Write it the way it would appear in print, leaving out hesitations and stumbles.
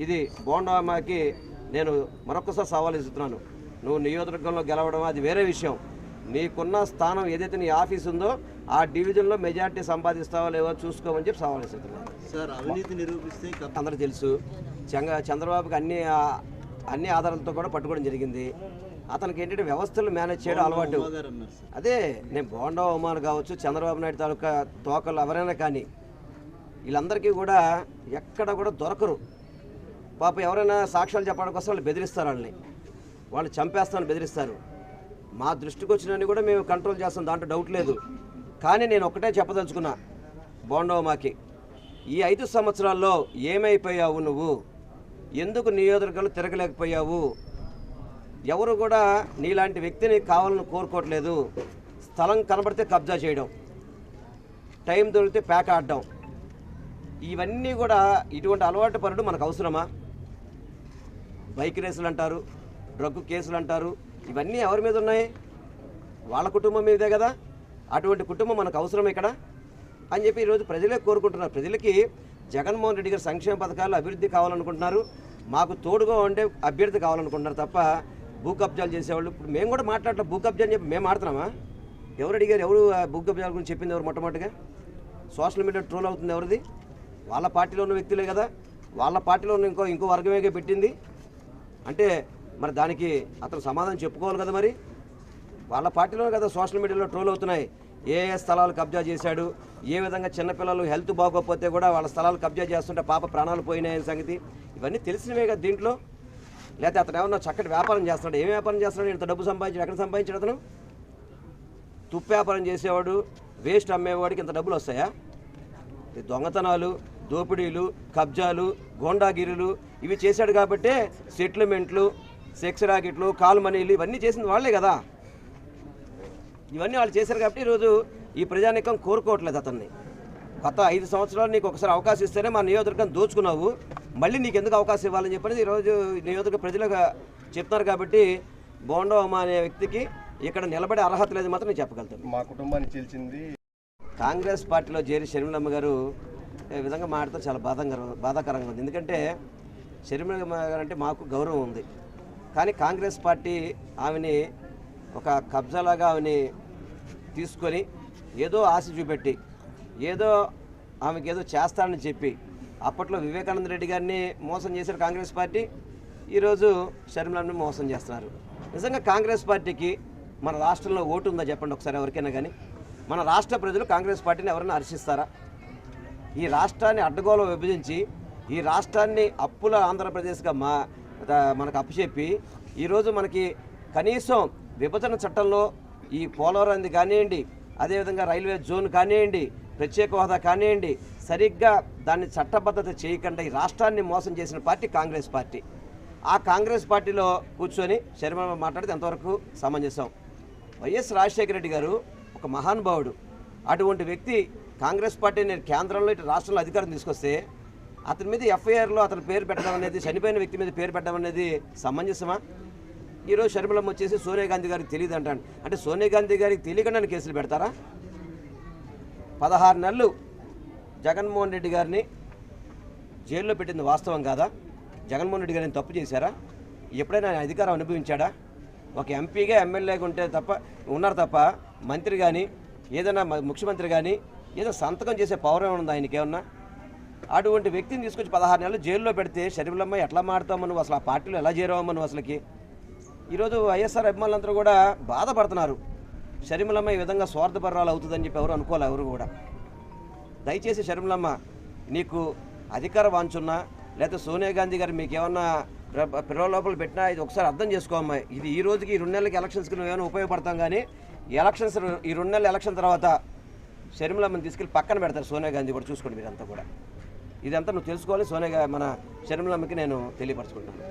ఇది బోండామాకి నేను మరొకసారి సవాల్ ఇస్తున్నాను. నువ్వు నియోజకవర్గంలో గెలవడం అది వేరే విషయం. నీకున్న స్థానం ఏదైతే నీ ఆఫీస్ ఉందో ఆ డివిజన్లో మెజార్టీ సంపాదిస్తావో లేవో చూసుకోమని చెప్పి సవాల్ ఇస్తున్నాను. సార్, అవినీతి నిరూపిస్తే అందరూ తెలుసు. చంద్రబాబుకి అన్ని ఆధారాలతో కూడా పట్టుకోవడం జరిగింది. అతనికి ఏంటంటే వ్యవస్థలు మేనేజ్ చేయడం అలవాటు. అదే నేను బోండా ఉమాను కావచ్చు, చంద్రబాబు నాయుడు తాలూకా తోకలు ఎవరైనా కానీ వీళ్ళందరికీ కూడా ఎక్కడ కూడా దొరకరు. పాప ఎవరైనా సాక్ష్యాలు చెప్పడం కోసం వాళ్ళు బెదిరిస్తారు, వాళ్ళు చంపేస్తామని బెదిరిస్తారు. మా దృష్టికి వచ్చినన్ని కూడా మేము కంట్రోల్ చేస్తాం, దాంట్లో డౌట్ లేదు. కానీ నేను ఒకటే చెప్పదలుచుకున్నా, బోండోమాకి ఈ 5 సంవత్సరాల్లో ఏమైపోయావు నువ్వు? ఎందుకు నియోజకవర్గాలు తిరగలేకపోయావు? ఎవరు కూడా నీలాంటి వ్యక్తిని కావాలని కోరుకోవట్లేదు. స్థలం కనబడితే కబ్జా చేయడం, టైం దొరికితే ప్యాక్ ఆడడం, ఇవన్నీ కూడా ఇటువంటి అలవాటు పనులు మనకు అవసరమా? బైక్ రేసులు అంటారు, డ్రగ్ కేసులు అంటారు, ఇవన్నీ ఎవరి మీద ఉన్నాయి? వాళ్ళ కుటుంబం మీదే కదా. అటువంటి కుటుంబం మనకు అవసరం ఇక్కడ అని చెప్పి ఈరోజు ప్రజలే కోరుకుంటున్నారు. ప్రజలకి జగన్మోహన్ రెడ్డి గారి సంక్షేమ పథకాలు అభివృద్ధి కావాలనుకుంటున్నారు, మాకు తోడుగా ఉండే అభ్యర్థి కావాలనుకుంటున్నారు తప్ప భూ కబ్జాలు చేసేవాళ్ళు. ఇప్పుడు మేము కూడా మాట్లాడటం భూ కబ్జా అని చెప్పి మేము ఆడుతున్నామా? ఎవరు అడిగారు? ఎవరు భూ కబ్జాల గురించి చెప్పింది? ఎవరు మొట్టమొదటిగా సోషల్ మీడియా ట్రోల్ అవుతుంది? ఎవరిది? వాళ్ళ పార్టీలో ఉన్న వ్యక్తులే కదా. వాళ్ళ పార్టీలో ఉన్న ఇంకో వర్గమే పెట్టింది అంటే మరి దానికి అతను సమాధానం చెప్పుకోవాలి కదా. మరి వాళ్ళ పార్టీలో కదా సోషల్ మీడియాలో ట్రోల్ అవుతున్నాయి. ఏ స్థలాలు కబ్జా చేశాడు, ఏ విధంగా చిన్నపిల్లలు హెల్త్ బాగోకపోతే కూడా వాళ్ళ స్థలాలు కబ్జా చేస్తుంటే పాప ప్రాణాలు పోయినాయని సంగతి ఇవన్నీ తెలిసినవే కదా దీంట్లో. లేకపోతే అతను ఏమన్నా చక్కటి వ్యాపారం చేస్తున్నాడు? ఏం వ్యాపారం చేస్తున్నాడు? ఇంత డబ్బు సంపాదించాడు, ఎక్కడ సంపాదించాడు? అతను తుప్పు వ్యాపారం చేసేవాడు, వేస్ట్ అమ్మేవాడికి ఇంత డబ్బులు వస్తాయా? దొంగతనాలు, దోపిడీలు, కబ్జాలు, గోండాగిరీలు ఇవి చేశాడు కాబట్టే సెటిల్మెంట్లు, సెక్స్ రాకెట్లు, కాల్ మనీలు ఇవన్నీ చేసింది వాళ్ళే కదా. ఇవన్నీ వాళ్ళు చేశారు కాబట్టి ఈరోజు ఈ ప్రజానీకం కోరుకోవట్లేదు అతన్ని. గత 5 సంవత్సరాలు నీకు ఒకసారి అవకాశం ఇస్తేనే మా నియోజకవర్గం దోచుకున్నావు, మళ్ళీ నీకు ఎందుకు అవకాశం ఇవ్వాలని చెప్పనేది ఈరోజు నియోజకవర్గ ప్రజలుగా చెప్తున్నారు. కాబట్టి బోండా ఉమా అనే వ్యక్తికి ఇక్కడ నిలబడే అర్హత లేదు మాత్రం నేను చెప్పగలుగుతాను. మా కుటుంబాన్ని చీల్చింది కాంగ్రెస్ పార్టీలో చేరి షర్మిలమ్మ గారు ఈ విధంగా మాట్లాడితే చాలా బాధాకరంగా ఉంది. ఎందుకంటే షర్మిలమ్మ గారు అంటే మాకు గౌరవం ఉంది, కానీ కాంగ్రెస్ పార్టీ ఆమెని ఒక కబ్జాలాగా ఆమెని తీసుకొని ఏదో ఆశ చూపెట్టి ఏదో ఆమెకి ఏదో చేస్తారని చెప్పి అప్పట్లో వివేకానంద రెడ్డి గారిని మోసం చేశారు కాంగ్రెస్ పార్టీ. ఈరోజు షర్మిలమ్మని మోసం చేస్తున్నారు. నిజంగా కాంగ్రెస్ పార్టీకి మన రాష్ట్రంలో ఓటు ఉందా చెప్పండి ఒకసారి ఎవరికైనా కానీ. మన రాష్ట్ర ప్రజలు కాంగ్రెస్ పార్టీని ఎవరైనా హర్షిస్తారా? ఈ రాష్ట్రాన్ని అడ్డగోలు విభజించి ఈ రాష్ట్రాన్ని అప్పుల ఆంధ్రప్రదేశ్గా మనకు అప్పుచెప్పి ఈరోజు మనకి కనీసం విభజన చట్టంలో ఈ పోలవరంది కానివ్వండి, అదేవిధంగా రైల్వే జోన్ కానివ్వండి, ప్రత్యేక హోదా కానివ్వండి, సరిగ్గా దాన్ని చట్టబద్ధత చేయకుండా ఈ రాష్ట్రాన్ని మోసం చేసిన పార్టీ కాంగ్రెస్ పార్టీ. ఆ కాంగ్రెస్ పార్టీలో కూర్చొని షర్మిలమ్మ మాట్లాడితే ఎంతవరకు సమంజసం? వైఎస్ రాజశేఖర రెడ్డి గారు ఒక మహానుభావుడు. అటువంటి వ్యక్తి కాంగ్రెస్ పార్టీ నేను కేంద్రంలో ఇటు రాష్ట్రంలో అధికారం తీసుకొస్తే అతని మీద ఎఫ్ఐఆర్లో అతని పేరు పెట్టడం అనేది, చనిపోయిన వ్యక్తి మీద పేరు పెట్టడం అనేది సమంజసమా? ఈరోజు షర్మిలమ్మ వచ్చేసి సోనియా గాంధీ గారికి తెలియదు అంటాను. అంటే సోనియా గాంధీ గారికి తెలియకుండా కేసులు పెడతారా? 16 నెలలు జగన్మోహన్ రెడ్డి గారిని జైల్లో పెట్టింది వాస్తవం కాదా? జగన్మోహన్ రెడ్డి గారిని తప్పు చేశారా? ఎప్పుడైనా ఆయన అధికారం అనుభవించాడా? ఒక ఎంపీగా ఎమ్మెల్యేగా ఉంటే ఉన్నారు తప్ప మంత్రి కానీ ఏదైనా ముఖ్యమంత్రి కానీ ఏదో సంతకం చేసే పవర్ ఏమన్నా ఆయనకి ఏమన్నా? అటువంటి వ్యక్తిని తీసుకొచ్చి 16 నెలలు జైల్లో పెడితే షర్మిలమ్మ ఎట్లా మాడతావు నువ్వు? అసలు ఆ పార్టీలో ఎలా చేరావమ్మా నువ్వు అసలుకి? ఈరోజు వైఎస్ఆర్ అభిమానులందరూ కూడా బాధపడుతున్నారు. షర్మిలమ్మ ఈ విధంగా స్వార్థపరాలు అవుతుందని చెప్పి ఎవరు అనుకోవాలి, ఎవరు కూడా. దయచేసి షర్మిలమ్మ, నీకు అధికార వాంచున్నా లేకపోతే సోనియా గాంధీ గారు మీకు ఏమన్నా ప్రలోభాలు పెట్టినా ఇది ఒకసారి అర్థం చేసుకోమ్మా. ఇది ఈ రోజుకి ఈ 2 నెలలకి ఎలక్షన్స్కి నువ్వేమైనా ఉపయోగపడతాం, కానీ ఈ 2 నెలల ఎలక్షన్ తర్వాత షర్మిలమ్మని తీసుకెళ్ళి పక్కన పెడతారు సోనియా గాంధీ కూడా. చూసుకోండి మీరంతా కూడా. ఇదంతా నువ్వు తెలుసుకోవాలి. మన షర్మిలమ్మకి నేను తెలియపరచుకుంటాను.